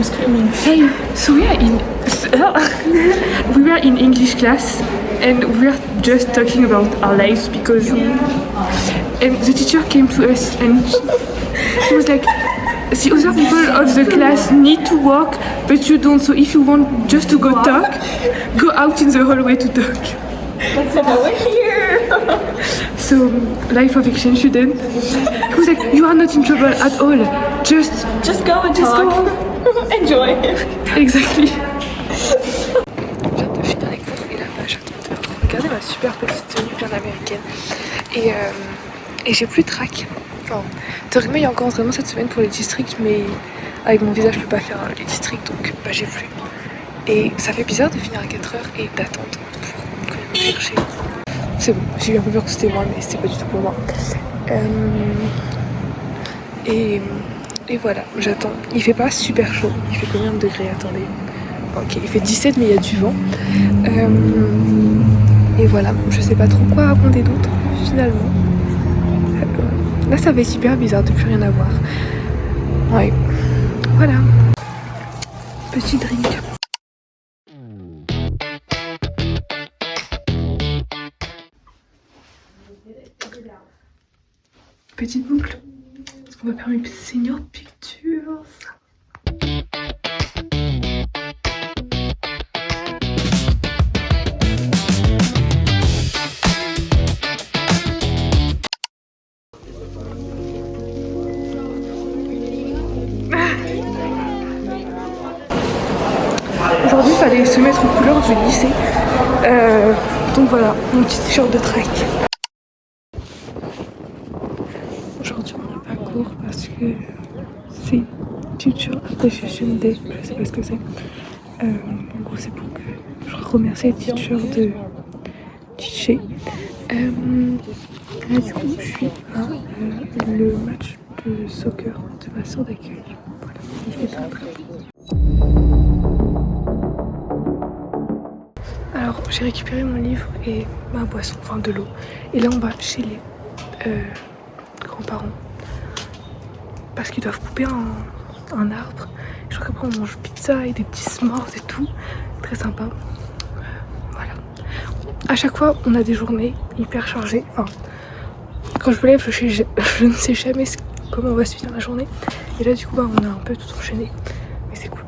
I'm screaming. Hey, so we were in English class and we were just talking about our lives because and the teacher came to us and she was like, the other people of the class need to walk, but you don't. So if you want just to go talk, go out in the hallway to talk. Let's go here. So, life of exchange student. He was like, you are not in trouble at all. Just go and talk. Enjoy. Exactly. Je viens de finir les cours et là, j'attends de regarder ma super petite tenue bien américaine. Et j'ai plus de trac. Enfin, théoriquement, il y a encore entraînement cette semaine pour les districts, mais avec mon visage, je peux pas faire les districts, donc bah, j'ai plus. Et ça fait bizarre de finir à 4h et d'attendre pour quand même me chercher. C'est bon, j'ai eu un peu peur que c'était moi, mais c'était pas du tout pour moi. Et voilà, j'attends. Il fait pas super chaud. Il fait combien de degrés? Attendez. Ok, il fait 17, mais il y a du vent. Et voilà, je sais pas trop quoi raconter d'autre, finalement. Là, ça fait super bizarre de plus rien avoir. Ouais, voilà. Petit drink. Petite boucle. Est-ce qu'on va faire mes senior pictures? Aujourd'hui, il fallait se mettre aux couleurs du lycée. Donc voilà, mon petit t-shirt de trek. Aujourd'hui, on n'a pas cours parce que c'est Teacher Appreciation Day. Je sais pas ce que c'est. En gros, c'est pour que je remercie les teachers de teacher. Là, du coup, je suis à le match de soccer de ma soeur d'accueil. Voilà, il fait très très beau. Alors, j'ai récupéré mon livre et ma boisson, enfin de l'eau. Et là, on va chez les grands-parents parce qu'ils doivent couper un arbre. Je crois qu'après on mange pizza et des petits s'mores et tout, très sympa. Voilà. À chaque fois on a des journées hyper chargées. Enfin, quand je me lève, je ne sais jamais comment on va se finir la journée. Et là du coup on a un peu tout enchaîné, mais c'est cool.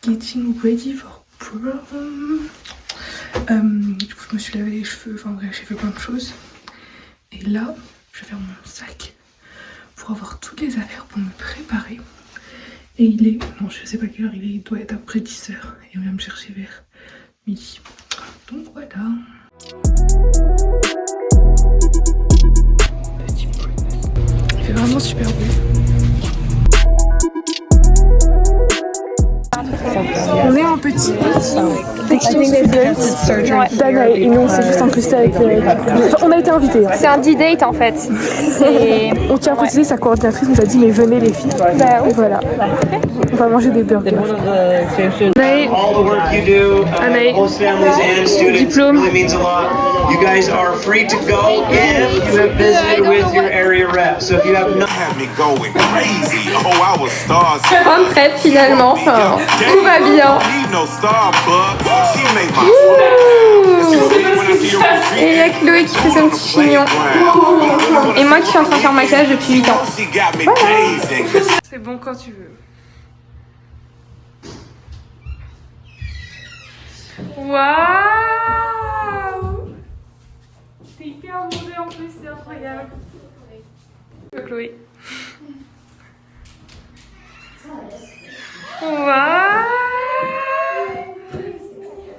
Getting ready for prom. Du coup je me suis lavé les cheveux, enfin bref j'ai fait plein de choses. Et là je vais faire mon sac pour avoir toutes les affaires pour me préparer. Et il est, non je sais pas quelle heure il est, il doit être après 10h. Et on vient me chercher vers midi. Donc voilà. Petit peu. Il fait vraiment super beau. On est en petit Dana et nous on s'est juste incrusté avec on a été invités. C'est un D-date en fait. On tient à préciser, sa coordinatrice nous a dit mais venez les filles. Bah oui. Et voilà. On va manger des burgers. Anaï, diplôme. You guys are free to go if you have visited with your area rep. So if you have not had me going crazy. Oh, I was stars. Fin de prep finalement, enfin, tout va bien. Et il y a Chloé qui fait son petit chignon. Et moi qui suis en train de faire maquillage depuis 8 ans. Voilà. C'est bon quand tu veux. Waouh! C'est hyper mauvais en plus, c'est incroyable. Chloé. Waouh!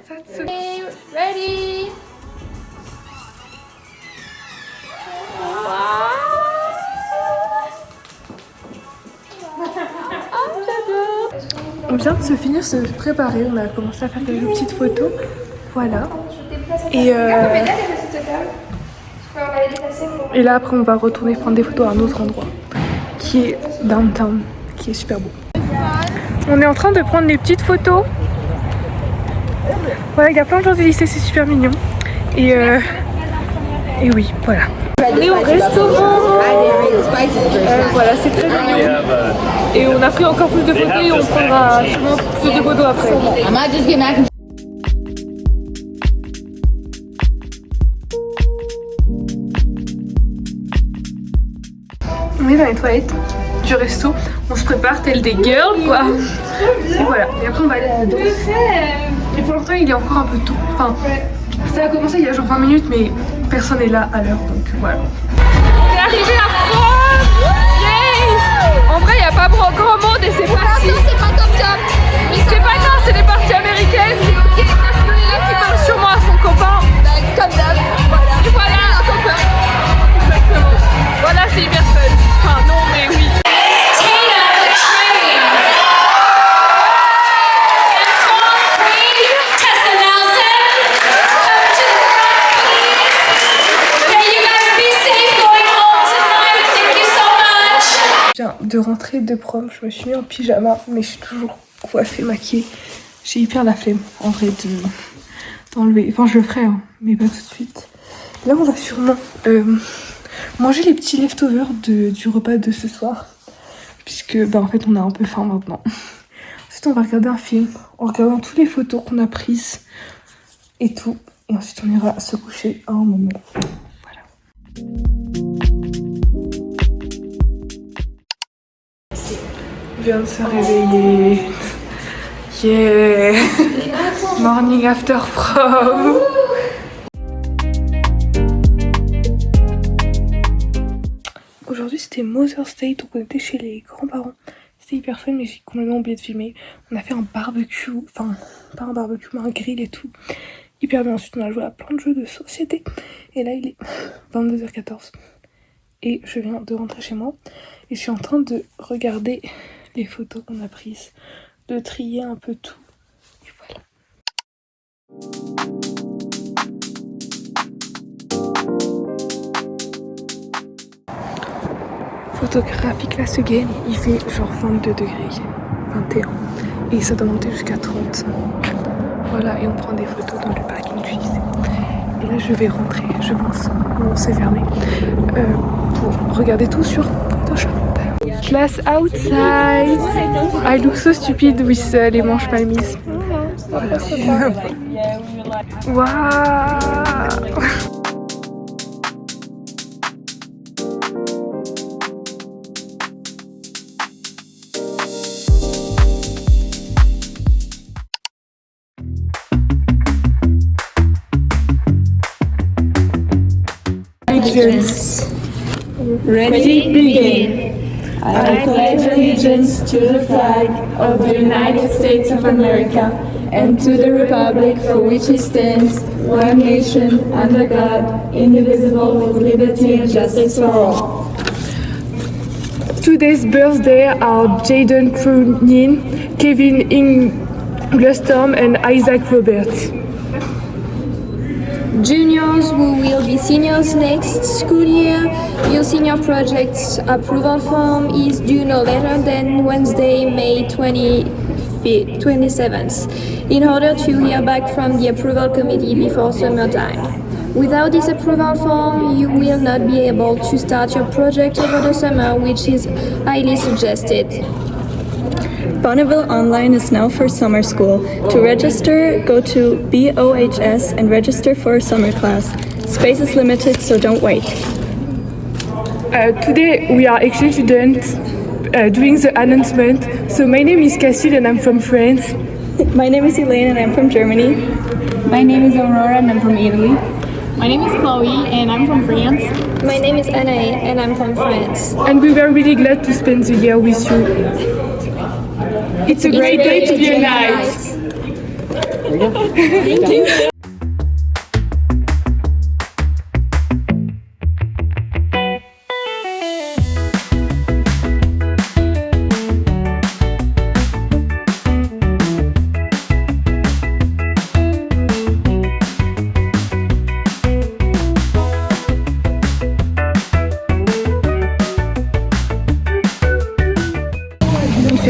That's so... Ready? On vient de se finir se préparer, on a commencé à faire quelques petites photos. Voilà. Et là après on va retourner prendre des photos à un autre endroit qui est downtown, qui est super beau. On est en train de prendre des petites photos. Voilà, il y a plein de gens du lycée, c'est super mignon. Et oui, voilà. On est au restaurant. Voilà, c'est très mignon. Et on a pris encore plus de photos et on prendra sûrement plus de photos après. On est dans les toilettes du resto, on se prépare tel des girls quoi. Et voilà, et après on va aller à la danse. Et pour l'instant il est encore un peu tôt. Enfin, ça a commencé il y a genre 20 minutes mais personne n'est là à l'heure donc voilà. On est arrivé à prom. Yay. En vrai il n'y a pas grand monde et c'est parti. C'est pas comme ça. C'est pas grave, c'est des parties américaines. C'est ok, Mercury est là qui parle sûrement à son copain. Comme d'hab. Voilà, un copain. Exactement. Voilà, c'est hyper fun. Enfin non mais oui. Je viens de rentrer de prom, je me suis mis en pyjama mais je suis toujours coiffée, maquillée. J'ai hyper la flemme en vrai d'enlever. Enfin je le ferai hein, mais pas tout de suite. Là on va sûrement manger les petits leftovers du repas de ce soir. Puisque en fait on a un peu faim maintenant. Ensuite on va regarder un film en regardant toutes les photos qu'on a prises et tout. Et ensuite on ira se coucher à un moment. Voilà. On vient de se réveiller. Yeah. Morning after prom. Aujourd'hui c'était Mother's Day, donc on était chez les grands-parents. C'était hyper fun mais j'ai complètement oublié de filmer. On a fait un barbecue, enfin pas un barbecue mais un grill et tout. Hyper bien, ensuite on a joué à plein de jeux de société. Et là il est 22h14. Et je viens de rentrer chez moi. Et je suis en train de regarder les photos qu'on a prises. De trier un peu tout. Et voilà. Photographique là ce game, il fait genre 22 degrés, 21 et ça doit monter jusqu'à 30. Voilà, et on prend des photos dans le parking du lycée. Et là je vais rentrer, je pense, on s'est fermé, pour regarder tout sur Photoshop. Class outside. I look so stupid with les manches mal mises. Waouh. Ready, begin. I pledge allegiance to the flag of the United States of America and to the republic for which it stands, one nation, under God, indivisible, with liberty and justice for all. Today's birthday are Jaden Prunin, Kevin Inglestorm and Isaac Roberts. Juniors who will be seniors next school year, your senior project's approval form is due no later than Wednesday, May 27th, in order to hear back from the approval committee before summertime. Without this approval form, you will not be able to start your project over the summer, which is highly suggested. Bonneville Online is now for summer school. To register, go to BOHS and register for a summer class. Space is limited, so don't wait. Today we are exchange students doing the announcement. So my name is Cassie and I'm from France. My name is Elaine and I'm from Germany. My name is Aurora and I'm from Italy. My name is Chloe and I'm from France. My name is Anna and I'm from France. And we were really glad to spend the year with you. It's a great day to be alive. Thank you.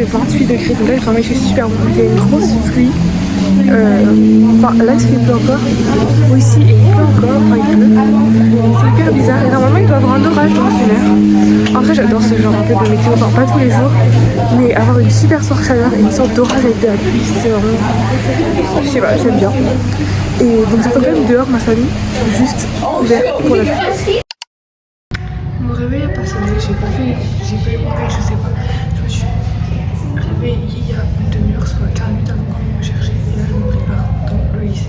fait 28 degrés, donc là vraiment il fait super bon. Il y a une grosse pluie. Enfin là il fait pleut encore. Aussi et il pleut encore, enfin il pleut. C'est hyper bizarre. Et normalement il doit y avoir un orage dans une heure. En vrai j'adore ce genre un peu de météo, enfin pas tous les jours, mais avoir une super forte chaleur et une sorte d'orage avec de la pluie, c'est vraiment. Je sais pas, j'aime bien. Et donc j'attends quand même dehors ma famille, juste ouvert pour la pluie. Mon réveil a pas sonné, j'ai pas eu mon réveil, je sais pas. Je me suis réveillée il y a une demi-heure, soit 15 minutes avant qu'on me chercher. Et là je me prépare dans le lycée.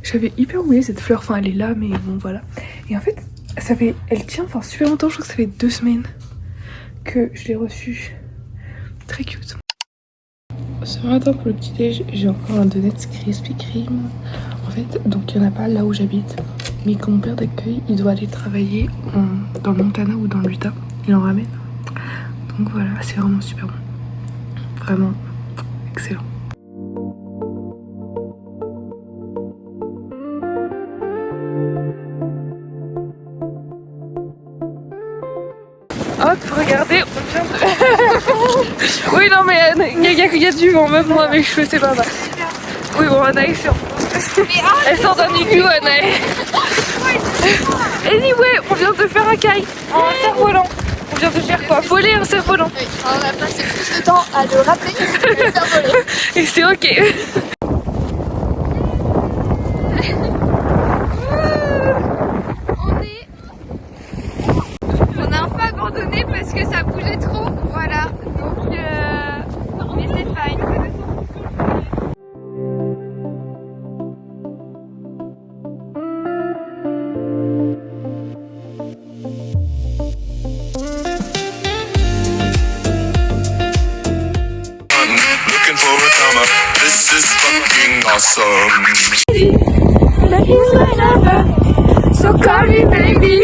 J'avais hyper oublié cette fleur, enfin elle est là mais bon voilà. Et en fait elle tient enfin super longtemps, je crois que ça fait 2 semaines que je l'ai reçue. Très cute. Ce matin pour le petit déj j'ai encore un Donuts Krispy Kreme. En fait donc il n'y en a pas là où j'habite. Mais quand mon père d'accueil il doit aller travailler dans le Montana ou dans l'Utah, il en ramène. Donc voilà, c'est vraiment super bon. Vraiment excellent. Hop, regardez, on vient de... Oui, non, mais il y a du vent, même moi, mes cheveux, c'est pas mal. Oui, bon, Anaïs, elle sort d'un igloo, Anaïs. Anyway, on vient de faire un kite en cerf-volant. On vient de faire quoi? Voler un cerf-volant. On a passé plus de temps à le rappeler que de le faire voler. Et c'est ok. Parce que ça bougeait trop, voilà, donc mais c'est fine. Looking for a come up. This is fucking awesome. But he's my lover, so call me baby.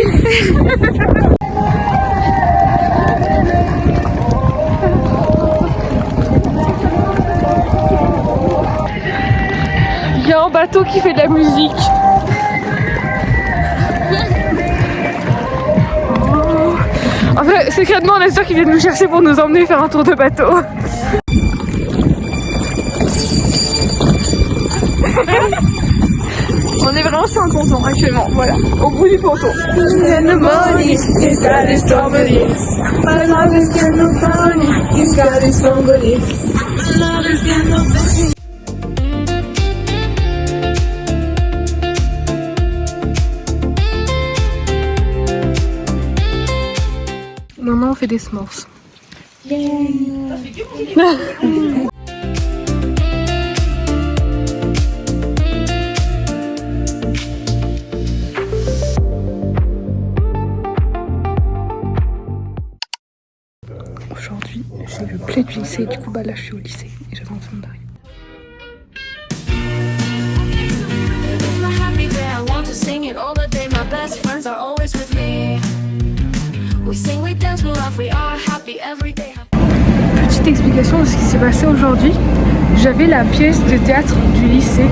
Il y a un bateau qui fait de la musique. Oh. En fait, secrètement, on est sûr qu'ils viennent nous chercher pour nous emmener faire un tour de bateau. On est vraiment sur un ponton actuellement, voilà, au bout du ponton. Maintenant on fait des s'mores. Aujourd'hui j'ai le play du lycée, du coup bah là je suis au lycée et j'avais envie d'arriver. Petite explication de ce qui s'est passé aujourd'hui. J'avais la pièce de théâtre du lycée,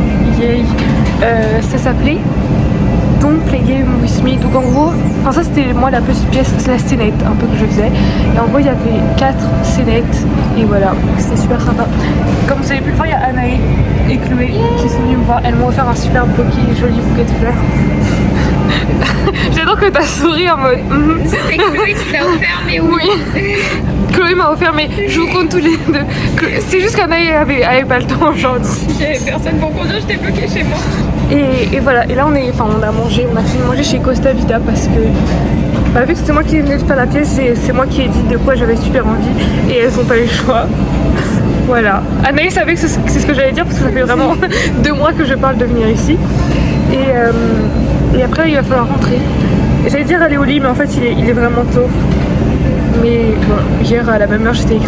ça s'appelait Don't Play Game With Me. Donc en gros, enfin ça c'était moi la petite pièce, c'est la scénette un peu que je faisais. Et en gros il y avait 4 scénettes et voilà, c'était super sympa. Comme vous avez pu le voir, il y a Anaï et Chloé qui sont venues me voir. Elles m'ont offert un super joli bouquet de fleurs. J'adore que t'as souri en mode. C'est Chloé qui l'a offert, mais oui. Chloé m'a offert, mais je vous compte tous les deux. C'est juste qu'Anaï avait pas le temps aujourd'hui. J'avais personne pour conduire, j'étais bloquée chez moi. Et voilà, et là on a fini de manger chez Costa Vida parce que Bah, vu que c'est moi qui venais de faire la pièce, c'est moi qui ai dit de quoi j'avais super envie et elles ont pas eu le choix. Voilà. Anaïs savait que c'est ce que j'allais dire parce que ça fait vraiment 2 mois que je parle de venir ici. Et après il va falloir rentrer. J'allais dire aller au lit mais en fait il est vraiment tôt. Mais bon, hier à la même heure j'étais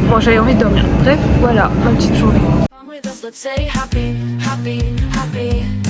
bon, j'avais envie de dormir. Bref, voilà ma petite journée. Let's say happy, happy, happy.